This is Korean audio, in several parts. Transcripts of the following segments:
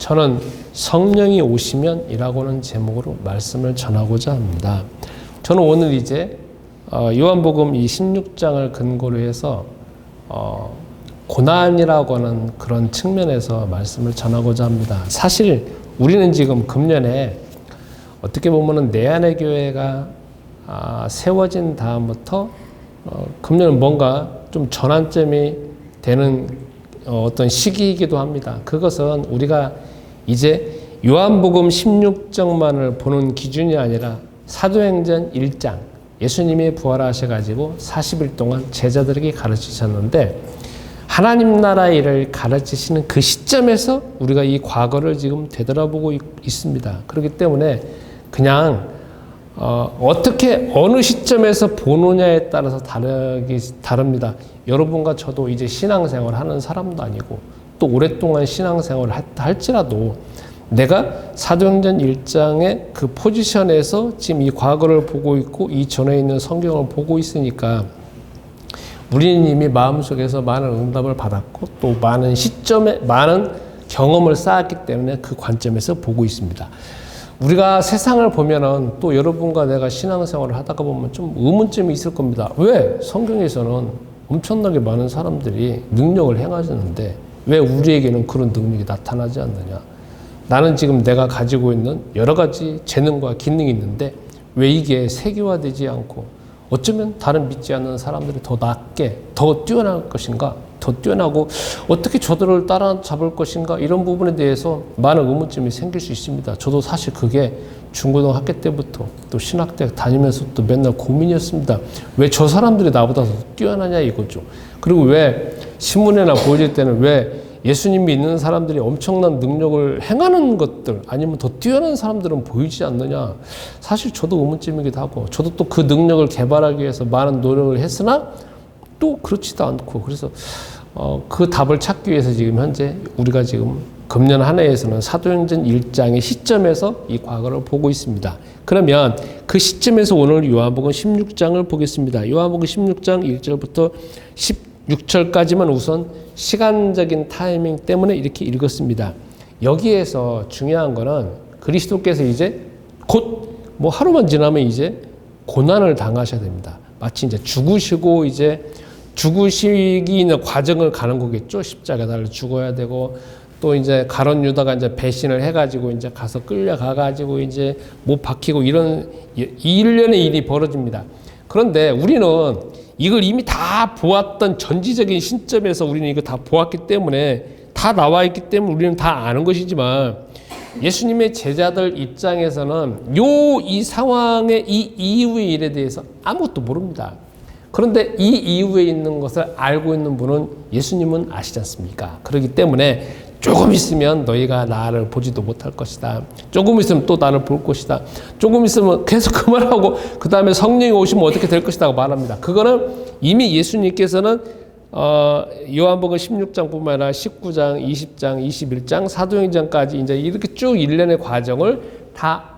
저는 성령이 오시면이라고는 제목으로 말씀을 전하고자 합니다. 저는 오늘 이제 요한복음 이 16장을 근거로 해서 고난이라고 하는 그런 측면에서 말씀을 전하고자 합니다. 사실 우리는 지금 금년에 어떻게 보면은 내 안의 교회가 세워진 다음부터 금년은 뭔가 좀 전환점이 되는 어떤 시기이기도 합니다. 그것은 우리가 이제 요한복음 16장만을 보는 기준이 아니라 사도행전 1장 예수님이 부활하셔가지고 40일 동안 제자들에게 가르치셨는데 하나님 나라의 일을 가르치시는 그 시점에서 우리가 이 과거를 지금 되돌아보고 있습니다. 그렇기 때문에 그냥 어떻게 어느 시점에서 보느냐에 따라서 다릅니다. 여러분과 저도 이제 신앙생활을 하는 사람도 아니고 또 오랫동안 신앙생활을 할지라도 내가 사도행전 1장의 그 포지션에서 지금 이 과거를 보고 있고 이 전에 있는 성경을 보고 있으니까 우리는 이미 마음속에서 많은 응답을 받았고 또 많은 시점에 많은 경험을 쌓았기 때문에 그 관점에서 보고 있습니다. 우리가 세상을 보면은 또 여러분과 내가 신앙생활을 하다가 보면 좀 의문점이 있을 겁니다. 왜 성경에서는 엄청나게 많은 사람들이 능력을 행하셨는데 왜 우리에게는 그런 능력이 나타나지 않느냐? 나는 지금 내가 가지고 있는 여러 가지 재능과 기능이 있는데 왜 이게 세계화되지 않고 어쩌면 다른 믿지 않는 사람들이 더 낫게 더 뛰어날 것인가? 더 뛰어나고 어떻게 저들을 따라잡을 것인가? 이런 부분에 대해서 많은 의문점이 생길 수 있습니다. 저도 사실 그게 중고등학교 때부터 또 신학대 다니면서 또 맨날 고민이었습니다. 왜 저 사람들이 나보다 더 뛰어나냐 이거죠. 그리고 왜 신문에나 보여질 때는 왜 예수님 믿는 사람들이 엄청난 능력을 행하는 것들 아니면 더 뛰어난 사람들은 보이지 않느냐. 사실 저도 의문점이기도 하고 저도 또 그 능력을 개발하기 위해서 많은 노력을 했으나 또 그렇지도 않고 그래서 그 답을 찾기 위해서 지금 현재 우리가 지금 금년 한 해에서는 사도행전 1장의 시점에서 이 과거를 보고 있습니다. 그러면 그 시점에서 오늘 요한복음 16장을 보겠습니다. 요한복음 16장 1절부터 16절까지만 우선 시간적인 타이밍 때문에 이렇게 읽었습니다. 여기에서 중요한 거는 그리스도께서 이제 곧 뭐 하루만 지나면 이제 고난을 당하셔야 됩니다. 마치 이제 죽으시고 이제 죽으시기 있는 과정을 가는 거겠죠. 십자가에 달려 죽어야 되고 또 이제 가룟 유다가 이제 배신을 해가지고 이제 가서 끌려가가지고 이제 못 박히고 이런 일련의 일이 벌어집니다. 그런데 우리는 이걸 이미 다 보았던 전지적인 시점에서 우리는 이거 다 보았기 때문에 다 나와 있기 때문에 우리는 다 아는 것이지만 예수님의 제자들 입장에서는 이 상황의 이 이후의 일에 대해서 아무것도 모릅니다. 그런데 이 이후에 있는 것을 알고 있는 분은 예수님은 아시지 않습니까? 그렇기 때문에 조금 있으면 너희가 나를 보지도 못할 것이다. 조금 있으면 또 나를 볼 것이다. 조금 있으면 계속 그 말하고 그 다음에 성령이 오시면 어떻게 될 것이다 말합니다. 그거는 이미 예수님께서는 요한복음 16장뿐만 아니라 19장, 20장, 21장, 사도행전까지 이제 이렇게 쭉 일련의 과정을 다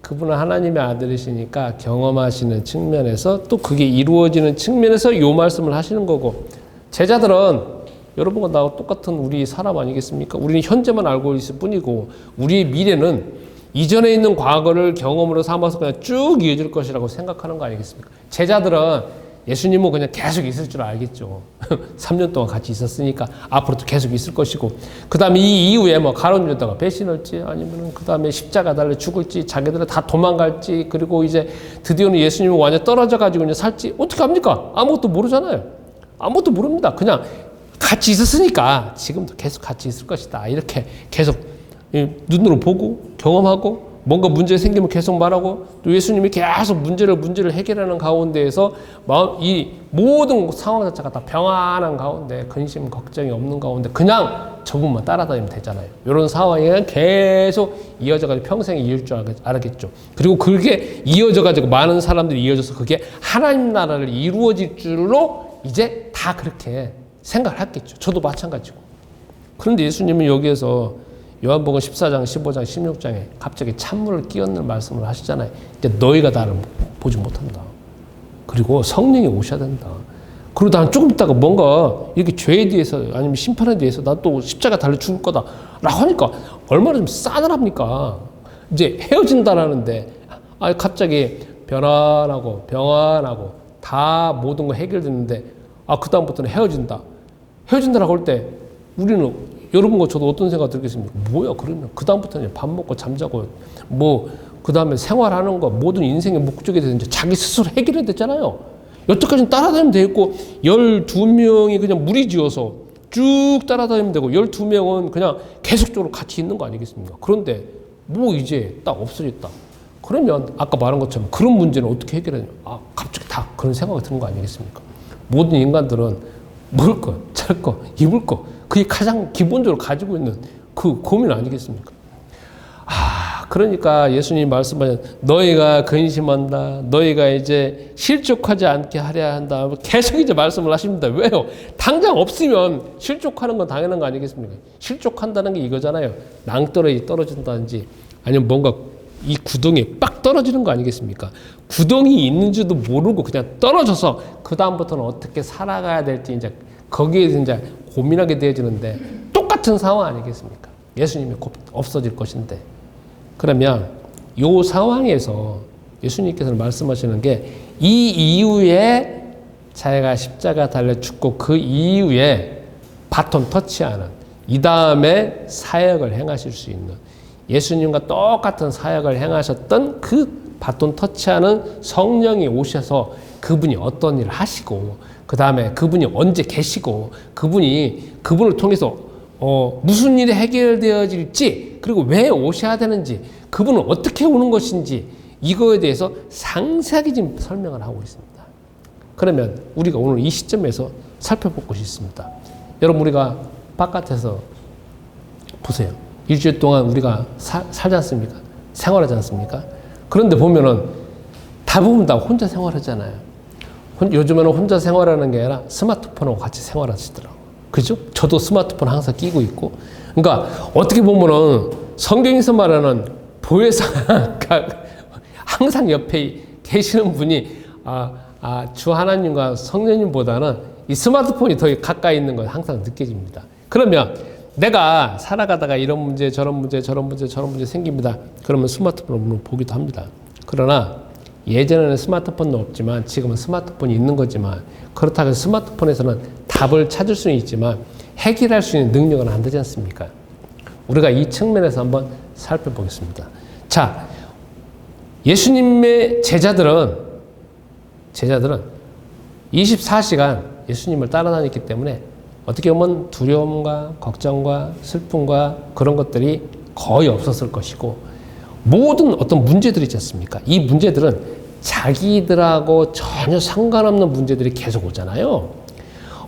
그분은 하나님의 아들이시니까 경험하시는 측면에서 또 그게 이루어지는 측면에서 요 말씀을 하시는 거고 제자들은 여러분과 나와 똑같은 우리 사람 아니겠습니까? 우리는 현재만 알고 있을 뿐이고 우리의 미래는 이전에 있는 과거를 경험으로 삼아서 그냥 쭉 이어질 것이라고 생각하는 거 아니겠습니까? 제자들은 예수님은 그냥 계속 있을 줄 알겠죠. 3년 동안 같이 있었으니까 앞으로도 계속 있을 것이고 그 다음에 이 이후에 뭐 가룟 유다가 배신할지 아니면 그 다음에 십자가 달려 죽을지 자기들은 다 도망갈지 그리고 이제 드디어는 예수님은 완전 떨어져 가지고 이제 살지 어떻게 합니까? 아무것도 모르잖아요. 아무것도 모릅니다. 그냥 같이 있었으니까 지금도 계속 같이 있을 것이다. 이렇게 계속 눈으로 보고 경험하고 뭔가 문제 생기면 계속 말하고 또 예수님이 계속 문제를 해결하는 가운데에서 이 모든 상황 자체가 다 평안한 가운데 근심 걱정이 없는 가운데 그냥 저분만 따라다니면 되잖아요. 이런 상황이 계속 이어져가지고 평생 이어질 줄 알았겠죠. 그리고 그게 이어져가지고 많은 사람들이 이어져서 그게 하나님 나라를 이루어질 줄로 이제 다 그렇게 생각을 했겠죠. 저도 마찬가지고. 그런데 예수님은 여기에서 요한복음 14장, 15장, 16장에 갑자기 찬물을 끼얹는 말씀을 하시잖아요. 이제 너희가 나를 보지 못한다. 그리고 성령이 오셔야 된다. 그러고 다음 조금 있다가 뭔가 이렇게 죄에 대해서 아니면 심판에 대해서 나 또 십자가 달려 죽을 거다. 라고 하니까 얼마나 좀 싸늘합니까? 이제 헤어진다라는데 갑자기 변환하고 병환하고 다 모든 거 해결됐는데 그 다음부터는 헤어진다라고 할 때 우리는 여러분과 저도 어떤 생각 들겠습니까? 뭐야 그러면 그 다음부터는 밥 먹고 잠자고 뭐 그 다음에 생활하는 거 모든 인생의 목적에 대해서 이제 자기 스스로 해결해야 됐잖아요. 여태까지는 따라다니면 되겠고 12명이 그냥 무리지어서 쭉 따라다니면 되고 12명은 그냥 계속적으로 같이 있는 거 아니겠습니까? 그런데 뭐 이제 딱 없어졌다. 그러면 아까 말한 것처럼 그런 문제는 어떻게 해결하냐? 갑자기 다 그런 생각이 드는 거 아니겠습니까? 모든 인간들은 먹을 거, 잘 거, 입을 거 그게 가장 기본적으로 가지고 있는 그 고민 아니겠습니까? 그러니까 예수님이 말씀하신 너희가 근심한다. 너희가 이제 실족하지 않게 하려 한다. 계속 이제 말씀을 하십니다. 왜요? 당장 없으면 실족하는 건 당연한 거 아니겠습니까? 실족한다는 게 이거잖아요. 낭떠러지 떨어진다든지 아니면 뭔가 이 구덩이에 빡 떨어지는 거 아니겠습니까? 구덩이 있는지도 모르고 그냥 떨어져서 그 다음부터는 어떻게 살아가야 될지 이제 거기에 이제 고민하게 되어지는데 똑같은 상황 아니겠습니까? 예수님이 곧 없어질 것인데. 그러면 이 상황에서 예수님께서는 말씀하시는 게 이 이후에 자기가 십자가 달려 죽고 그 이후에 바톤 터치하는 이 다음에 사역을 행하실 수 있는 예수님과 똑같은 사역을 행하셨던 그 바톤 터치하는 성령이 오셔서 그분이 어떤 일을 하시고 그 다음에 그분이 언제 계시고 그분을 통해서 무슨 일이 해결되어질지 그리고 왜 오셔야 되는지 그분은 어떻게 오는 것인지 이거에 대해서 상세하게 지금 설명을 하고 있습니다. 그러면 우리가 오늘 이 시점에서 살펴볼 것이 있습니다. 여러분 우리가 바깥에서 보세요. 일주일 동안 우리가 살지 않습니까? 생활하지 않습니까? 그런데 보면은 대부분 다 혼자 생활하잖아요. 요즘에는 혼자 생활하는 게 아니라 스마트폰하고 같이 생활하시더라고요. 그죠? 저도 스마트폰 항상 끼고 있고. 그러니까 어떻게 보면은 성경에서 말하는 보혜사가 항상 옆에 계시는 분이 주 하나님과 성령님보다는 이 스마트폰이 더 가까이 있는 건 항상 느껴집니다. 그러면 내가 살아가다가 이런 문제, 저런 문제 생깁니다. 그러면 스마트폰으로 보기도 합니다. 그러나 예전에는 스마트폰도 없지만 지금은 스마트폰이 있는 거지만 그렇다고 해서 스마트폰에서는 답을 찾을 수는 있지만 해결할 수 있는 능력은 안 되지 않습니까? 우리가 이 측면에서 한번 살펴보겠습니다. 자, 예수님의 제자들은 24시간 예수님을 따라다녔기 때문에 어떻게 보면 두려움과 걱정과 슬픔과 그런 것들이 거의 없었을 것이고 모든 어떤 문제들이 있지 않습니까? 이 문제들은 자기들하고 전혀 상관없는 문제들이 계속 오잖아요.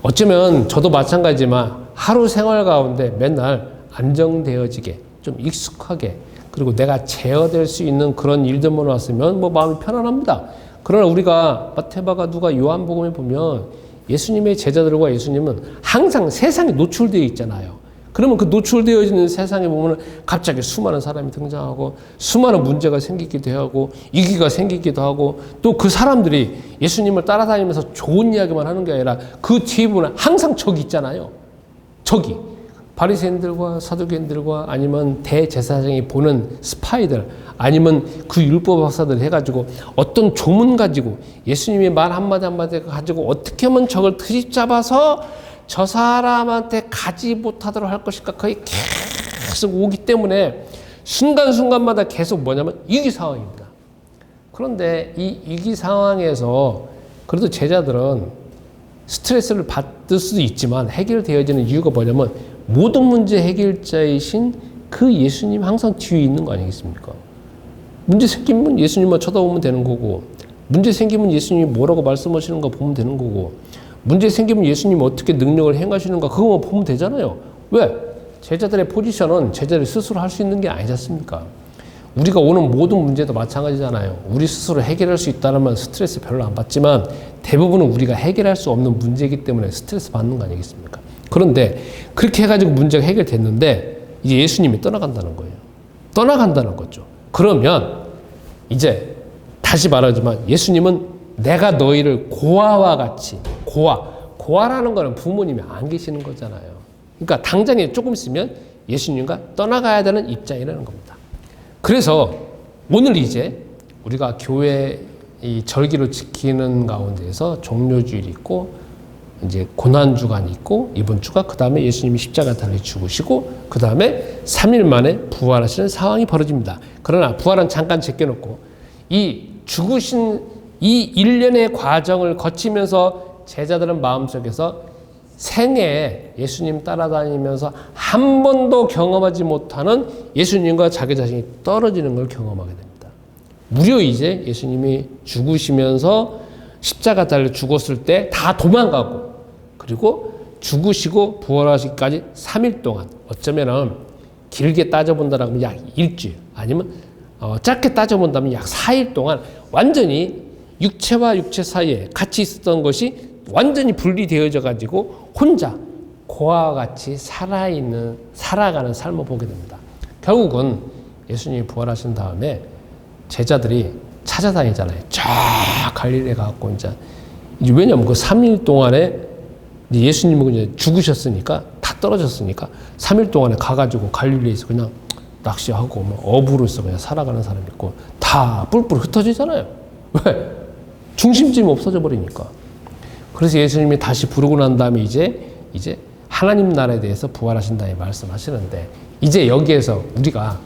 어쩌면 저도 마찬가지지만 하루 생활 가운데 맨날 안정되어지게 좀 익숙하게 그리고 내가 제어될 수 있는 그런 일들만 왔으면 뭐 마음이 편안합니다. 그러나 우리가 마태복음과 누가 요한복음에 보면 예수님의 제자들과 예수님은 항상 세상에 노출되어 있잖아요. 그러면 그 노출되어 있는 세상에 보면 갑자기 수많은 사람이 등장하고 수많은 문제가 생기기도 하고 위기가 생기기도 하고 또 그 사람들이 예수님을 따라다니면서 좋은 이야기만 하는 게 아니라 그 뒤에 보면 항상 적이 있잖아요. 적이. 바리새인들과 사두개인들과 아니면 대제사장이 보는 스파이들 아니면 그 율법 박사들 해가지고 어떤 조문 가지고 예수님의 말 한마디 한마디 가지고 어떻게 하면 적을 트집잡아서 저 사람한테 가지 못하도록 할 것일까 거의 계속 오기 때문에 순간순간마다 계속 뭐냐면 위기 상황입니다. 그런데 이 위기 상황에서 그래도 제자들은 스트레스를 받을 수도 있지만 해결되어지는 이유가 뭐냐면 모든 문제 해결자이신 그 예수님 항상 뒤에 있는 거 아니겠습니까? 문제 생기면 예수님만 쳐다보면 되는 거고 문제 생기면 예수님이 뭐라고 말씀하시는 거 보면 되는 거고 문제 생기면 예수님이 어떻게 능력을 행하시는가 그거만 보면 되잖아요. 왜? 제자들의 포지션은 제자들이 스스로 할 수 있는 게 아니지 않습니까? 우리가 오는 모든 문제도 마찬가지잖아요. 우리 스스로 해결할 수 있다면 스트레스 별로 안 받지만 대부분은 우리가 해결할 수 없는 문제이기 때문에 스트레스 받는 거 아니겠습니까? 그런데 그렇게 해가지고 문제가 해결됐는데 이제 예수님이 떠나간다는 거예요. 떠나간다는 거죠. 그러면 이제 다시 말하지만 예수님은 내가 너희를 고아와 같이 고아라는 거는 부모님이 안 계시는 거잖아요. 그러니까 당장에 조금 있으면 예수님과 떠나가야 되는 입장이라는 겁니다. 그래서 오늘 이제 우리가 교회 이 절기를 지키는 가운데에서 종료주일이 있고 이제 고난주간이 있고 이번 주가 그 다음에 예수님이 십자가 달려 죽으시고 그 다음에 3일 만에 부활하시는 상황이 벌어집니다. 그러나 부활은 잠깐 제껴놓고 이 죽으신 이 일련의 과정을 거치면서 제자들은 마음속에서 생애에 예수님 따라다니면서 한 번도 경험하지 못하는 예수님과 자기 자신이 떨어지는 걸 경험하게 됩니다. 무려 이제 예수님이 죽으시면서 십자가 달려 죽었을 때 다 도망가고 그리고 죽으시고 부활하시기까지 3일 동안 어쩌면은 길게 따져본다면 약 일주일 아니면 짧게 따져본다면 약 4일 동안 완전히 육체와 육체 사이에 같이 있었던 것이 완전히 분리되어져 가지고 혼자 고아와 같이 살아가는 삶을 보게 됩니다. 결국은 예수님이 부활하신 다음에 제자들이 찾아다니잖아요. 쫙 갈릴리에 가고 이제 왜냐면 그 3일 동안에 예수님은 이제 죽으셨으니까 다 떨어졌으니까 3일 동안에 가가지고 갈릴리에서 그냥 낚시하고 뭐 어부로서 그냥 살아가는 사람이 있고 다 뿔뿔 흩어지잖아요. 왜? 중심점이 없어져 버리니까. 그래서 예수님이 다시 부르고 난 다음에 이제 하나님 나라에 대해서 부활하신다고 말씀하시는데 이제 여기에서 우리가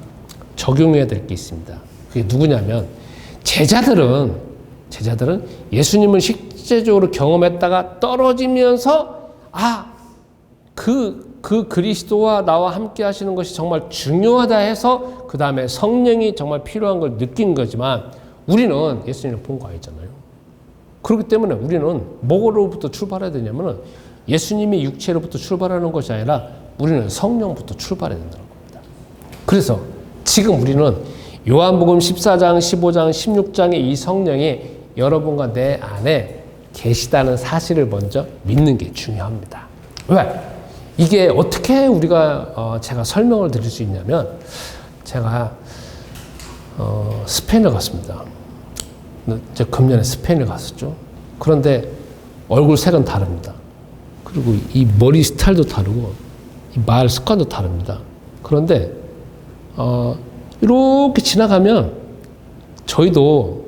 적용해야 될 게 있습니다. 그게 누구냐면 제자들은 예수님을 실제적으로 경험했다가 떨어지면서 그 그리스도와 나와 함께 하시는 것이 정말 중요하다 해서 그 다음에 성령이 정말 필요한 걸 느낀 거지만 우리는 예수님을 본 거 아니잖아요. 그렇기 때문에 우리는 뭐로부터 출발해야 되냐면은 예수님이 육체로부터 출발하는 것이 아니라 우리는 성령부터 출발해야 된다는 겁니다. 그래서 지금 우리는 요한복음 14장, 15장, 16장의 이 성령이 여러분과 내 안에 계시다는 사실을 먼저 믿는 게 중요합니다. 왜? 이게 어떻게 우리가 제가 설명을 드릴 수 있냐면 제가 스페인을 갔습니다. 저 금년에 스페인을 갔었죠. 그런데 얼굴 색은 다릅니다. 그리고 이 머리 스타일도 다르고 이 말 습관도 다릅니다. 그런데 이렇게 지나가면 저희도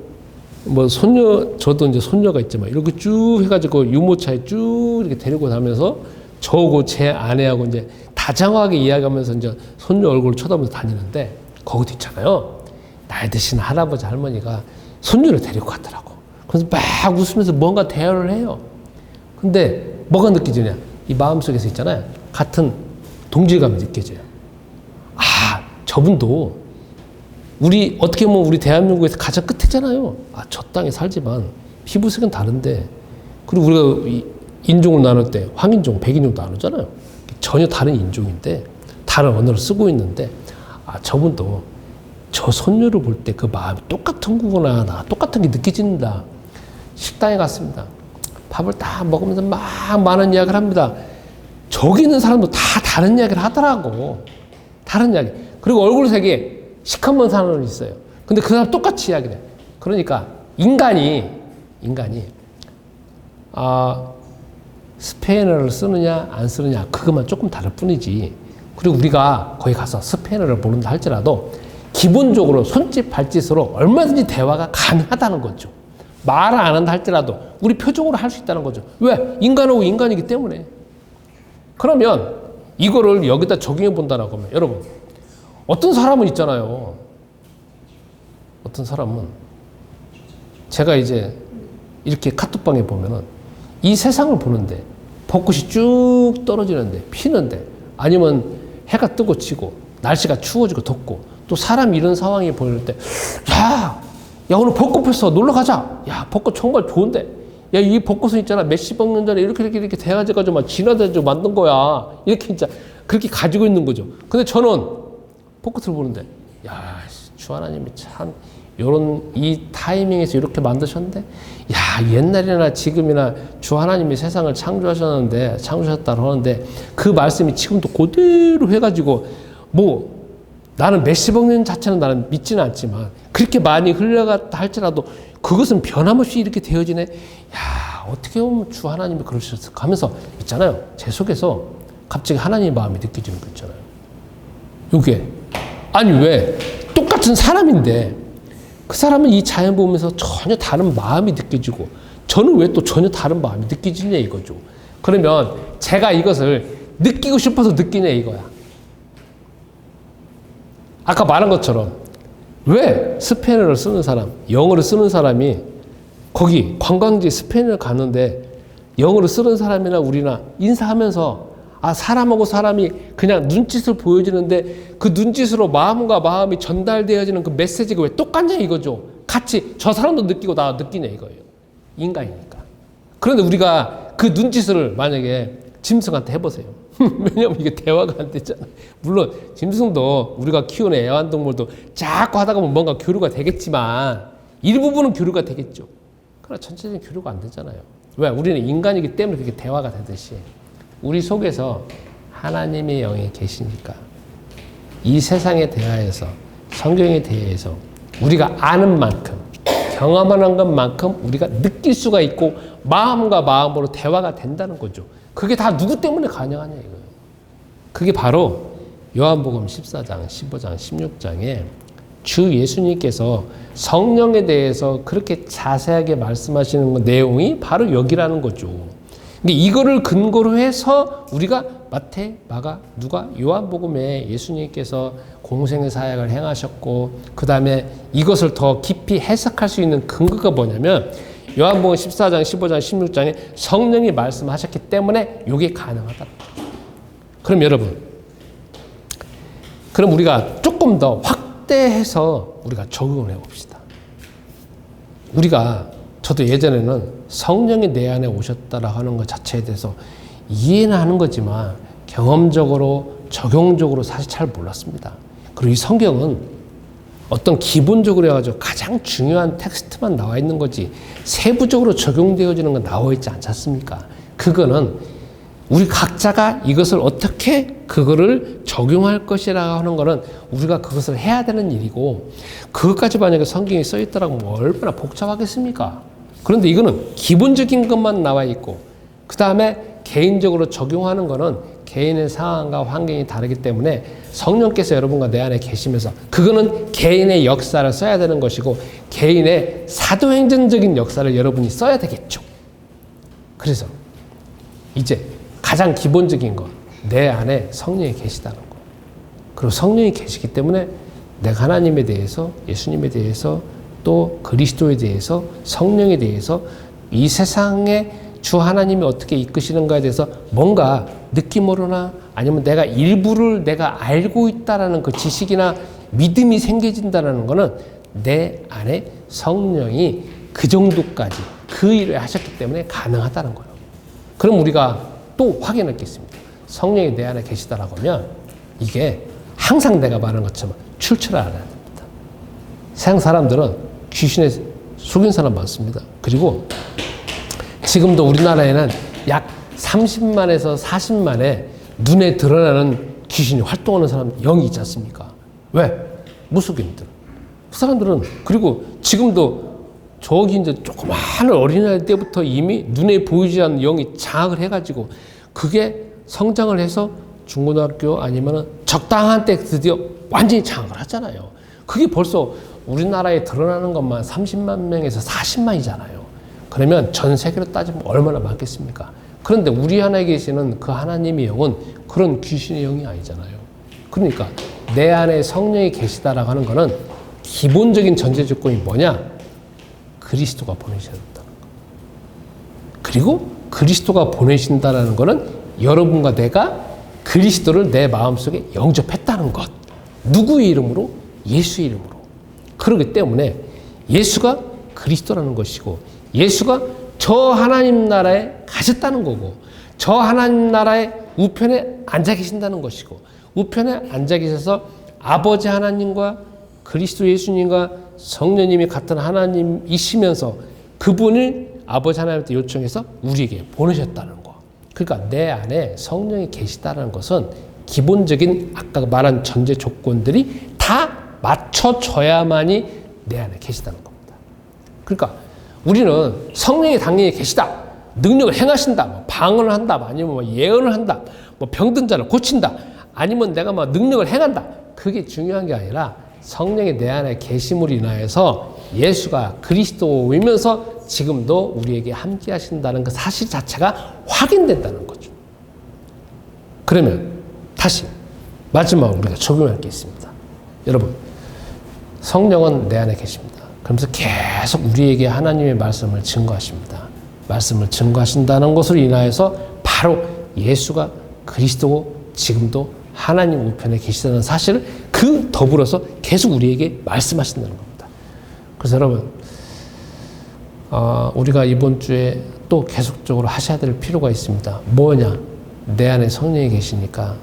뭐 저도 이제 손녀가 있지만 이렇게 쭉 해가지고 유모차에 쭉 이렇게 데리고 다니면서 저하고 제 아내하고 이제 다정하게 이야기하면서 이제 손녀 얼굴을 쳐다보면서 다니는데 거기도 있잖아요. 나이 드신 할아버지 할머니가 손녀를 데리고 갔더라고. 그래서 막 웃으면서 뭔가 대화를 해요. 근데 뭐가 느껴지냐? 이 마음속에서 있잖아요. 같은 동질감이 느껴져요. 저분도 어떻게 보면 우리 대한민국에서 가장 끝이잖아요. 저 땅에 살지만 피부색은 다른데 그리고 우리가 인종을 나눌 때 황인종, 백인종도 나누잖아요. 전혀 다른 인종인데 다른 언어를 쓰고 있는데 저분도 저 손녀를 볼 때 그 마음이 똑같은 거구나. 똑같은 게 느껴진다. 식당에 갔습니다. 밥을 다 먹으면서 막 많은 이야기를 합니다. 저기 있는 사람도 다 다른 이야기를 하더라고. 다른 이야기. 그리고 얼굴색이 시커먼 사람이 있어요. 근데 그 사람 똑같이 이야기를 해요. 그러니까 인간이 스페인어를 쓰느냐 안 쓰느냐 그것만 조금 다를 뿐이지. 그리고 우리가 거기 가서 스페인어를 모른다 할지라도 기본적으로 손짓 발짓으로 얼마든지 대화가 가능하다는 거죠. 말을 안 한다 할지라도 우리 표정으로 할 수 있다는 거죠. 왜? 인간하고 인간이기 때문에. 그러면 이거를 여기다 적용해 본다라고 하면 여러분 어떤 사람은 있잖아요. 어떤 사람은 제가 이제 이렇게 카톡방에 보면은 이 세상을 보는데 벚꽃이 쭉 떨어지는데 피는데 아니면 해가 뜨고 지고 날씨가 추워지고 덥고 또 사람 이런 상황이 보일 때 야 오늘 벚꽃 폈어 놀러 가자. 야 벚꽃 정말 좋은데 야 이 벚꽃은 있잖아 몇십억 년 전에 이렇게 돼가지고 막 진화돼가지고 만든 거야. 이렇게 진짜 그렇게 가지고 있는 거죠. 근데 저는 벚꽃을 보는데 야 주 하나님이 참 요런 이 타이밍에서 이렇게 만드셨는데 야 옛날이나 지금이나 주 하나님이 세상을 창조하셨다고 하는데 그 말씀이 지금도 그대로 해가지고 뭐 나는 몇십억 년 자체는 나는 믿지는 않지만 그렇게 많이 흘러갔다 할지라도 그것은 변함없이 이렇게 되어지네. 야 어떻게 보면 주 하나님이 그러셨을까 하면서 있잖아요. 제 속에서 갑자기 하나님의 마음이 느껴지는 거 있잖아요. 요게. 아니 왜? 똑같은 사람인데 그 사람은 이 자연 보면서 전혀 다른 마음이 느껴지고 저는 왜 또 전혀 다른 마음이 느껴지냐 이거죠. 그러면 제가 이것을 느끼고 싶어서 느끼냐 이거야. 아까 말한 것처럼 왜 스페인어를 쓰는 사람, 영어를 쓰는 사람이 거기 관광지 스페인을 가는데 영어를 쓰는 사람이나 우리나 인사하면서 사람하고 사람이 그냥 눈짓을 보여주는데 그 눈짓으로 마음과 마음이 전달되어지는 그 메시지가 왜 똑같냐 이거죠. 같이 저 사람도 느끼고 나 느끼냐 이거예요. 인간이니까. 그런데 우리가 그 눈짓을 만약에 짐승한테 해보세요. 왜냐면 이게 대화가 안 되잖아. 물론 짐승도 우리가 키우는 애완동물도 자꾸 하다가 보면 뭔가 교류가 되겠지만 일부분은 교류가 되겠죠. 그러나 전체적인 교류가 안 되잖아요. 왜? 우리는 인간이기 때문에 그게 대화가 되듯이 우리 속에서 하나님의 영이 계시니까 이 세상에 대하여서 성경에 대해서 우리가 아는 만큼 경험하는 것만큼 우리가 느낄 수가 있고 마음과 마음으로 대화가 된다는 거죠. 그게 다 누구 때문에 가능하냐 이거예요. 그게 바로 요한복음 14장, 15장, 16장에 주 예수님께서 성령에 대해서 그렇게 자세하게 말씀하시는 내용이 바로 여기라는 거죠. 근데 이거를 근거로 해서 우리가 마태, 마가, 누가, 요한복음에 예수님께서 공생의 사역을 행하셨고 그 다음에 이것을 더 깊이 해석할 수 있는 근거가 뭐냐면 요한복음 14장, 15장, 16장에 성령이 말씀하셨기 때문에 이게 가능하다. 그럼 여러분, 그럼 우리가 조금 더 확대해서 우리가 적용을 해봅시다. 저도 예전에는 성령이 내 안에 오셨다라 하는 것 자체에 대해서 이해는 하는 거지만 경험적으로, 적용적으로 사실 잘 몰랐습니다. 그리고 이 성경은 어떤 기본적으로 해가지고 가장 중요한 텍스트만 나와 있는 거지 세부적으로 적용되어지는 건 나와 있지 않지 않습니까? 그거는 우리 각자가 이것을 어떻게 그거를 적용할 것이라고 하는 거는 우리가 그것을 해야 되는 일이고 그것까지 만약에 성경에 써 있더라고 뭐 얼마나 복잡하겠습니까? 그런데 이거는 기본적인 것만 나와 있고 그 다음에 개인적으로 적용하는 거는 개인의 상황과 환경이 다르기 때문에 성령께서 여러분과 내 안에 계시면서 그거는 개인의 역사를 써야 되는 것이고 개인의 사도행전적인 역사를 여러분이 써야 되겠죠. 그래서 이제 가장 기본적인 것, 내 안에 성령이 계시다는 거. 그리고 성령이 계시기 때문에 내가 하나님에 대해서, 예수님에 대해서, 또 그리스도에 대해서, 성령에 대해서 이 세상에 주 하나님이 어떻게 이끄시는가에 대해서 뭔가 느낌으로나 아니면 내가 일부를 내가 알고 있다라는 그 지식이나 믿음이 생겨진다는 거는 내 안에 성령이 그 정도까지 그 일을 하셨기 때문에 가능하다는 거예요. 그럼 우리가 또 확인했겠습니다. 성령이 내 안에 계시다라고 하면 이게 항상 내가 말하는 것처럼 출처를 알아야 됩니다. 세상 사람들은 귀신에 속인 사람 많습니다. 그리고 지금도 우리나라에는 약 30만에서 40만의 눈에 드러나는 귀신이 활동하는 사람 영이 있지 않습니까? 왜? 무속인들. 그 사람들은 그리고 지금도 저기 이제 조그마한 어린아이 때부터 이미 눈에 보이지 않는 영이 장악을 해가지고 그게 성장을 해서 중고등학교 아니면 적당한 때 드디어 완전히 장악을 하잖아요. 그게 벌써 우리나라에 드러나는 것만 30만 명에서 40만이잖아요. 그러면 전 세계로 따지면 얼마나 많겠습니까? 그런데 우리 안에 계시는 그 하나님의 영은 그런 귀신의 영이 아니잖아요. 그러니까 내 안에 성령이 계시다라고 하는 거는 기본적인 전제 조건이 뭐냐? 그리스도가 보내신다는 거. 그리고 그리스도가 보내신다는 거는 여러분과 내가 그리스도를 내 마음속에 영접했다는 것. 누구의 이름으로? 예수의 이름으로. 그렇기 때문에 예수가 그리스도라는 것이고 예수가 저 하나님 나라에 가셨다는 거고 저 하나님 나라의 우편에 앉아 계신다는 것이고 우편에 앉아 계셔서 아버지 하나님과 그리스도 예수님과 성령님이 같은 하나님이시면서 그분을 아버지 하나님한테 요청해서 우리에게 보내셨다는 거. 그러니까 내 안에 성령이 계시다는 것은 기본적인 아까 말한 전제 조건들이 다 맞춰져야만이 내 안에 계시다는 겁니다. 그러니까 우리는 성령이 당연히 계시다. 능력을 행하신다. 뭐 방언을 한다. 아니면 뭐 예언을 한다. 뭐 병든 자를 고친다. 아니면 내가 막 능력을 행한다. 그게 중요한 게 아니라 성령이 내 안에 계심으로 인하여서 예수가 그리스도이면서 지금도 우리에게 함께 하신다는 그 사실 자체가 확인된다는 거죠. 그러면 다시 마지막으로 우리가 적용할 게 있습니다. 여러분, 성령은 내 안에 계십니다. 그러면서 계속 우리에게 하나님의 말씀을 증거하십니다. 말씀을 증거하신다는 것으로 인하여서 바로 예수가 그리스도고 지금도 하나님 우편에 계시다는 사실을 그 더불어서 계속 우리에게 말씀하신다는 겁니다. 그래서 여러분, 우리가 이번 주에 또 계속적으로 하셔야 될 필요가 있습니다. 뭐냐? 내 안에 성령이 계시니까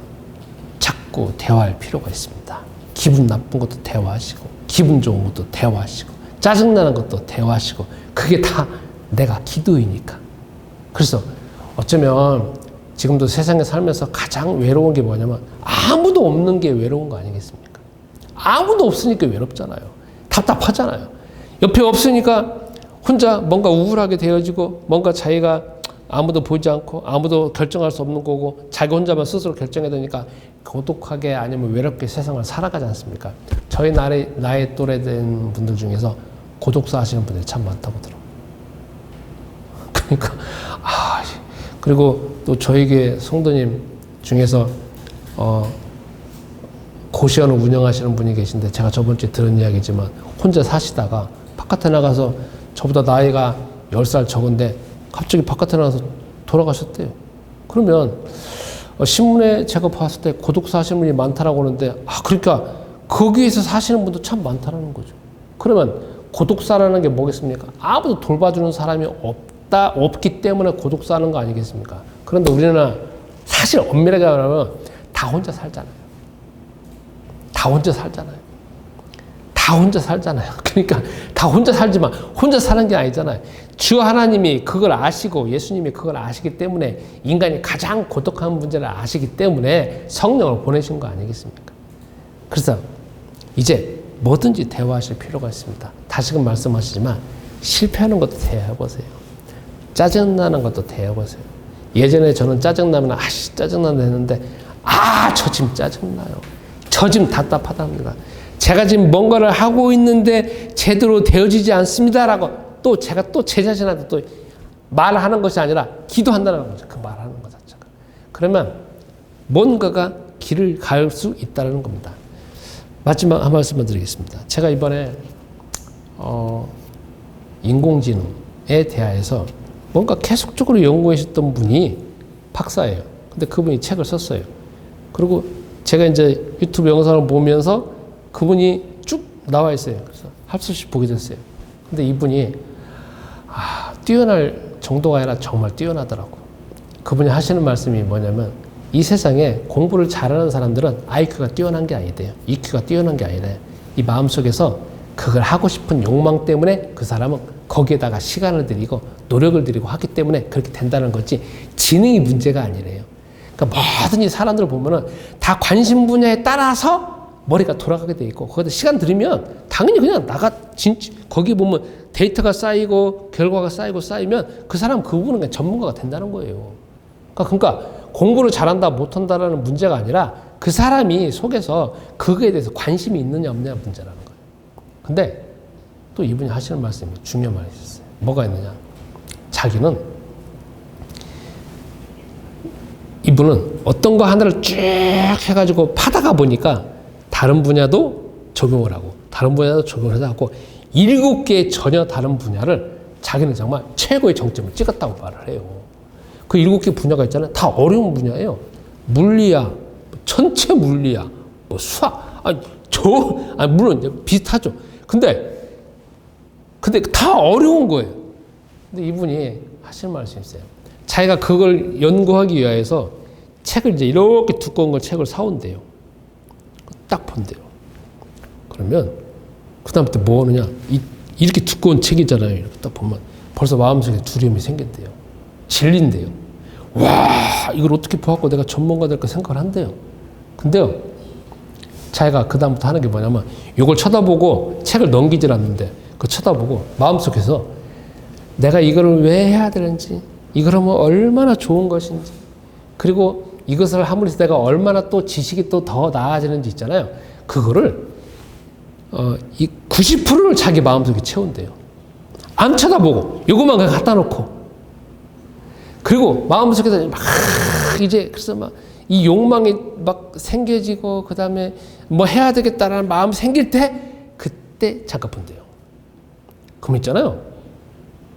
자꾸 대화할 필요가 있습니다. 기분 나쁜 것도 대화하시고, 기분 좋은 것도 대화하시고, 짜증나는 것도 대화하시고, 그게 다 내가 기도이니까. 그래서 어쩌면 지금도 세상에 살면서 가장 외로운 게 뭐냐면 아무도 없는 게 외로운 거 아니겠습니까? 아무도 없으니까 외롭잖아요. 답답하잖아요. 옆에 없으니까 혼자 뭔가 우울하게 되어지고, 뭔가 자기가 아무도 보지 않고 아무도 결정할 수 없는 거고 자기 혼자만 스스로 결정해야 되니까 고독하게 아니면 외롭게 세상을 살아가지 않습니까? 저희 나이 또래 된 분들 중에서 고독사 하시는 분들이 참 많다고 들어요. 그러니까 그리고 또 저희 교회 성도님 중에서 고시원을 운영하시는 분이 계신데, 제가 저번 주에 들은 이야기지만 혼자 사시다가 바깥에 나가서 저보다 나이가 10살 적은데 갑자기 바깥에 나가서 돌아가셨대요. 그러면 신문에 제가 봤을 때 고독사 하시는 분이 많다라고 하는데, 그러니까 거기에서 사시는 분도 참 많다라는 거죠. 그러면 고독사라는 게 뭐겠습니까? 아무도 돌봐주는 사람이 없기 때문에 고독사하는 거 아니겠습니까? 그런데 우리는 사실 엄밀하게 말하면 다 혼자 살잖아요. 다 혼자 살잖아요. 다 혼자 살잖아요. 그러니까 다 혼자 살지만 혼자 사는 게 아니잖아요. 주 하나님이 그걸 아시고 예수님이 그걸 아시기 때문에, 인간이 가장 고독한 문제를 아시기 때문에 성령을 보내신 거 아니겠습니까? 그래서 이제 뭐든지 대화하실 필요가 있습니다. 다시금 말씀하시지만 실패하는 것도 대화해보세요. 짜증나는 것도 대화해보세요. 예전에 저는 짜증나면 짜증난다 했는데, 저 지금 짜증나요. 저 지금 답답하답니다. 제가 지금 뭔가를 하고 있는데 제대로 되어지지 않습니다라고 또 제가 또 제 자신한테 또 말하는 것이 아니라 기도한다는 거죠. 그 말하는 것 자체가. 그러면 뭔가가 길을 갈 수 있다는 겁니다. 마지막 한 말씀을 드리겠습니다. 제가 이번에 인공지능에 대하여서 뭔가 계속적으로 연구해 주셨던 분이 박사예요. 근데 그분이 책을 썼어요. 그리고 제가 이제 유튜브 영상을 보면서 그분이 쭉 나와 있어요. 그래서 할 수 없이 보게 됐어요. 근데 이분이 뛰어날 정도가 아니라 정말 뛰어나더라고. 그분이 하시는 말씀이 뭐냐면, 이 세상에 공부를 잘하는 사람들은 IQ가 뛰어난 게 아니대요. EQ가 뛰어난 게 아니래요. 이 마음속에서 그걸 하고 싶은 욕망 때문에 그 사람은 거기에다가 시간을 들이고 노력을 들이고 하기 때문에 그렇게 된다는 거지, 지능이 문제가 아니래요. 그러니까 뭐든지 사람들을 보면은 다 관심 분야에 따라서 머리가 돌아가게 돼 있고, 거기다 시간 들이면 당연히 그냥 거기 보면 데이터가 쌓이고 결과가 쌓이면 그 사람 그 부분은 그냥 전문가가 된다는 거예요. 그러니까 공부를 잘한다 못한다라는 문제가 아니라 그 사람이 속에서 그거에 대해서 관심이 있느냐 없느냐 문제라는 거예요. 근데 또 이분이 하시는 말씀이 중요한 말이 있었어요. 뭐가 있느냐? 이분은 어떤 거 하나를 쭉 해가지고 파다가 보니까 다른 분야도 적용을 하고 다른 분야도 적용을 해서 하고 7개의 전혀 다른 분야를 자기는 정말 최고의 정점을 찍었다고 말을 해요. 그 7개 분야가 있잖아요. 다 어려운 분야예요. 물리학, 전체 물리학, 뭐 수학, 물론 비슷하죠. 근데 다 어려운 거예요. 근데 이분이 하시는 말씀이 있어요. 자기가 그걸 연구하기 위해서 책을 이제 이렇게 두꺼운 걸 책을 사온대요. 딱 본대요. 그러면 그다음부터 뭐 하느냐? 이렇게 두꺼운 책이잖아요. 이렇게 딱 보면 벌써 마음속에 두려움이 생긴대요. 질린대요. 와, 이걸 어떻게 보았고 내가 전문가 될까 생각을 한대요. 근데요, 자기가 그다음부터 하는 게 뭐냐면 이걸 쳐다보고 책을 넘기질 않는데 그 쳐다보고 마음속에서 내가 이거를 왜 해야 되는지, 이걸 하면 얼마나 좋은 것인지, 그리고 이것을 함으로써 내가 얼마나 또 지식이 또 더 나아지는지 있잖아요. 그거를 이 90%를 자기 마음속에 채운대요. 안 쳐다보고 요것만 그냥 갖다 놓고, 그리고 마음속에서 막 이제 그래서 막 이 욕망이 막 생겨지고 그 다음에 뭐 해야 되겠다라는 마음 생길 때 그때 잠깐 본대요. 그럼 있잖아요.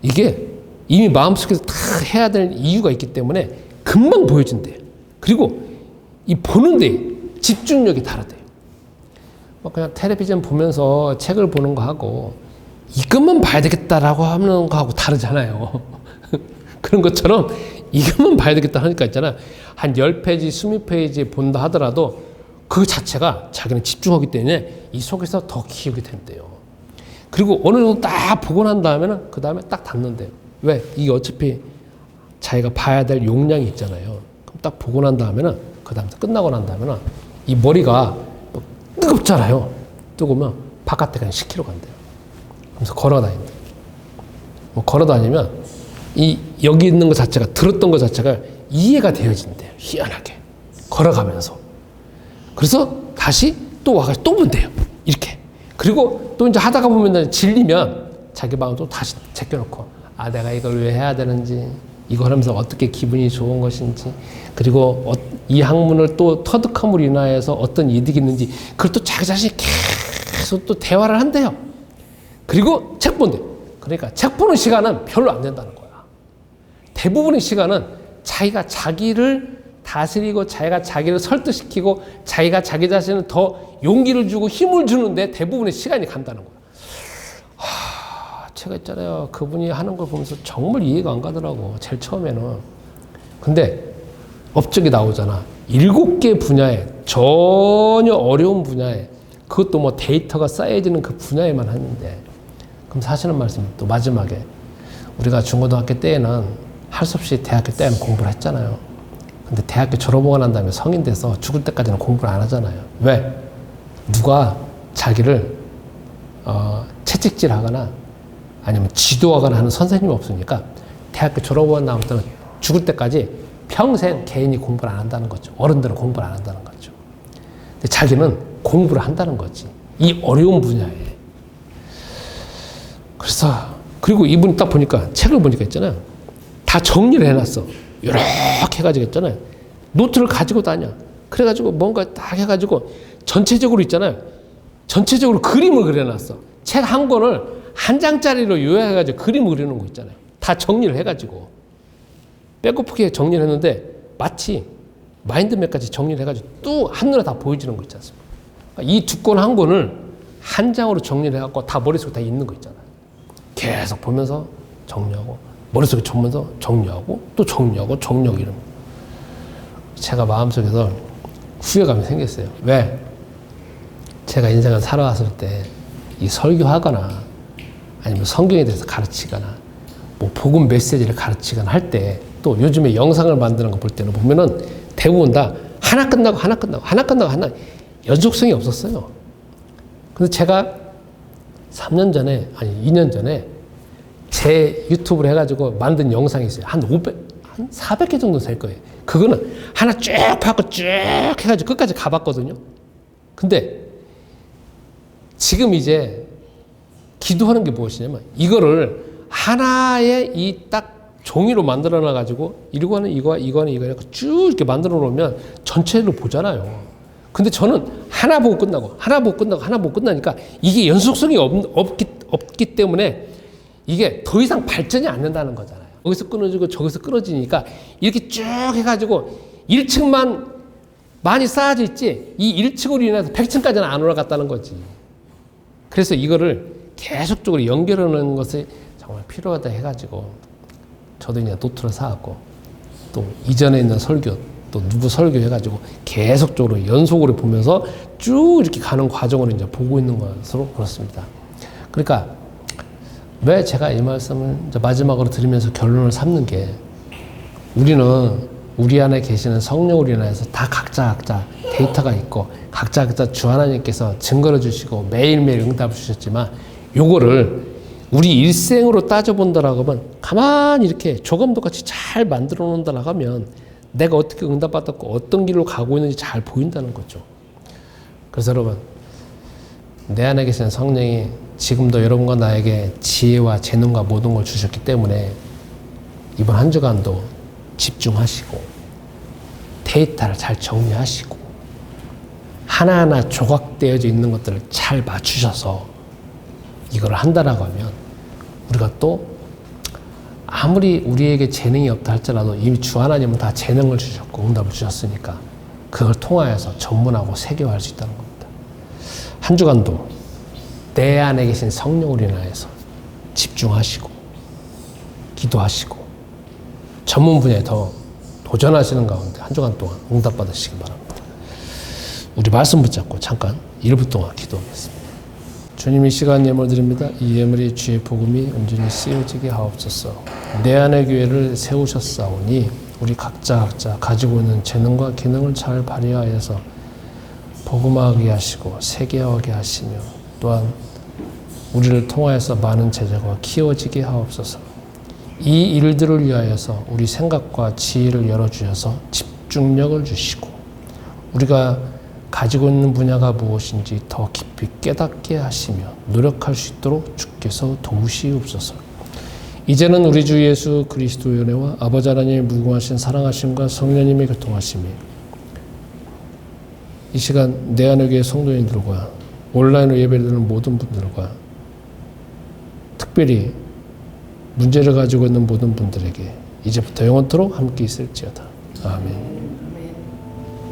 이게 이미 마음속에서 다 해야 될 이유가 있기 때문에 금방 보여진대요. 그리고 이 보는데 집중력이 다르대요. 막 그냥 텔레비전 보면서 책을 보는 거 하고 이것만 봐야 되겠다라고 하는 거하고 다르잖아요. 그런 것처럼 이것만 봐야 되겠다 하니까 있잖아. 한 10페이지, 20페이지 본다 하더라도 그 자체가 자기는 집중하기 때문에 이 속에서 더 기억이 된대요. 그리고 어느 정도 딱 보고 난 다음에는 그 다음에 딱 닫는데요. 왜? 이게 어차피 자기가 봐야 될 용량이 있잖아요. 그럼 딱 보고 난 다음에는 그 다음에 끝나고 난 다음에는 이 머리가 뜨겁잖아요. 뜨거우면 바깥에 그냥 10km 간대요. 그래서 걸어 다닌대요. 뭐 걸어 다니면 이 여기 있는 것 자체가 들었던 것 자체가 이해가 되어진대요. 희한하게 걸어가면서. 그래서 다시 또 와가지고 또 본대요. 이렇게. 그리고 또 이제 하다가 보면 질리면 자기 마음 또 다시 제껴놓고, 아 내가 이걸 왜 해야 되는지, 이걸 하면서 어떻게 기분이 좋은 것인지, 그리고 이 학문을 또 터득함으로 인하여서 어떤 이득이 있는지, 그걸 또 자기 자신이 계속 또 대화를 한대요. 그리고 책 본대요. 그러니까 책 보는 시간은 별로 안 된다는 거야. 대부분의 시간은 자기가 자기를 다스리고 자기가 자기를 설득시키고 자기가 자기 자신을 더 용기를 주고 힘을 주는데 대부분의 시간이 간다는 거야. 제가 있잖아요. 그분이 하는 걸 보면서 정말 이해가 안 가더라고. 제일 처음에는. 근데 업적이 나오잖아. 7개 분야에, 전혀 어려운 분야에, 그것도 뭐 데이터가 쌓여지는 그 분야에만 하는데, 그럼 사실은 말씀 또 마지막에 우리가 중고등학교 때에는 할 수 없이 대학교 때는 공부를 했잖아요. 근데 대학교 졸업하고 난 다음에 성인 돼서 죽을 때까지는 공부를 안 하잖아요. 왜? 누가 자기를 채찍질 하거나 아니면 지도하거나 하는 선생님이 없으니까 대학교 졸업하고 난 다음부터는 죽을 때까지 평생 개인이 공부를 안 한다는 거죠. 어른들은 공부를 안 한다는 거죠. 근데 자기는 공부를 한다는 거지. 이 어려운 분야에. 그래서 그리고 이분이 딱 보니까 책을 보니까 있잖아요. 다 정리를 해놨어. 이렇게 해가지고 있잖아요. 노트를 가지고 다녀. 그래가지고 뭔가 딱 해가지고 전체적으로 있잖아요. 전체적으로 그림을 그려놨어. 책 한 권을 한 장짜리로 요약해가지고 그림을 그리는 거 있잖아요. 다 정리를 해가지고. 빼곡하게 정리를 했는데 마치 마인드맵까지 정리를 해가지고 또 한눈에 다 보여지는 거 있지 않습니까? 이 두 권 한 권을 한 장으로 정리를 해갖고 다 머릿속에 다 있는 거 있잖아요. 계속 보면서 정리하고 머릿속에 보면서 정리하고 또 정리하고 정리하고 이런 거. 제가 마음속에서 후회감이 생겼어요. 왜? 제가 인생을 살아왔을 때 이 설교하거나 아니면 성경에 대해서 가르치거나 뭐 복음 메시지를 가르치거나 할 때 또 요즘에 영상을 만드는 거 볼 때는 보면은 대부분 다 하나 끝나고 하나 끝나고 하나 끝나고 하나 연속성이 없었어요. 근데 제가 3년 전에 아니 2년 전에 제 유튜브를 해가지고 만든 영상이 있어요. 한 400개 정도 될 거예요. 그거는 하나 쭉 파고 쭉 해가지고 끝까지 가봤거든요. 근데 지금 이제 기도하는 게 무엇이냐면 이거를 하나의 이 딱 종이로 만들어 놔가지고 이거는 이거 쭉 이렇게 만들어 놓으면 전체로 보잖아요. 근데 저는 하나 보고 끝나고 하나 보고 끝나고 하나 보고 끝나니까 이게 연속성이 없기 때문에 이게 더 이상 발전이 안 된다는 거잖아요. 여기서 끊어지고 저기서 끊어지니까 이렇게 쭉 해가지고 1층만 많이 쌓아져 있지 이 1층으로 인해서 100층까지는 안 올라갔다는 거지. 그래서 이거를 계속적으로 연결하는 것이 정말 필요하다 해가지고 저도 이제 노트를 사갖고 또 이전에 있는 설교 또 누구 설교 해가지고 계속적으로 연속으로 보면서 쭉 이렇게 가는 과정을 이제 보고 있는 것으로 그렇습니다. 그러니까 왜 제가 이 말씀을 이제 마지막으로 드리면서 결론을 삼는 게 우리는 우리 안에 계시는 성령으로 인해서 다 각자 데이터가 있고 각자 주 하나님께서 증거를 주시고 매일매일 응답을 주셨지만 요거를 우리 일생으로 따져본다라고 하면 가만히 이렇게 조감도 같이 잘 만들어 놓는다라고 하면 내가 어떻게 응답받았고 어떤 길로 가고 있는지 잘 보인다는 거죠. 그래서 여러분, 내 안에 계신 성령이 지금도 여러분과 나에게 지혜와 재능과 모든 걸 주셨기 때문에 이번 한 주간도 집중하시고 데이터를 잘 정리하시고 하나하나 조각되어져 있는 것들을 잘 맞추셔서 이걸 한다라고 하면 우리가 또 아무리 우리에게 재능이 없다 할지라도 이미 주 하나님은 다 재능을 주셨고 응답을 주셨으니까 그걸 통하여서 전문하고 세계화할 수 있다는 겁니다. 한 주간도 내 안에 계신 성령을 인하여서 집중하시고 기도하시고 전문 분야에 더 도전하시는 가운데 한 주간 동안 응답받으시기 바랍니다. 우리 말씀 붙잡고 잠깐 1분 동안 기도하겠습니다. 주님, 이 시간 예물 드립니다. 이 예물이 주의 복음이 온전히 쓰여지게 하옵소서. 내 안의 교회를 세우셨사오니 우리 각자 가지고 있는 재능과 기능을 잘 발휘하여서 복음화하게 하시고 세계화하게 하시며 또한 우리를 통하여서 많은 제자가 키워지게 하옵소서. 이 일들을 위하여서 우리 생각과 지혜를 열어주셔서 집중력을 주시고 우리가 가지고 있는 분야가 무엇인지 더 깊이 깨닫게 하시며 노력할 수 있도록 주께서 도우시옵소서. 이제는 우리 주 예수 그리스도의 은혜와 아버지 하나님의 무궁하신 사랑하심과 성령님의 교통하심이 이 시간 내 안에 교회 성도인들과 온라인으로 예배를 드리는 모든 분들과 특별히 문제를 가지고 있는 모든 분들에게 이제부터 영원토록 함께 있을지어다. 아멘.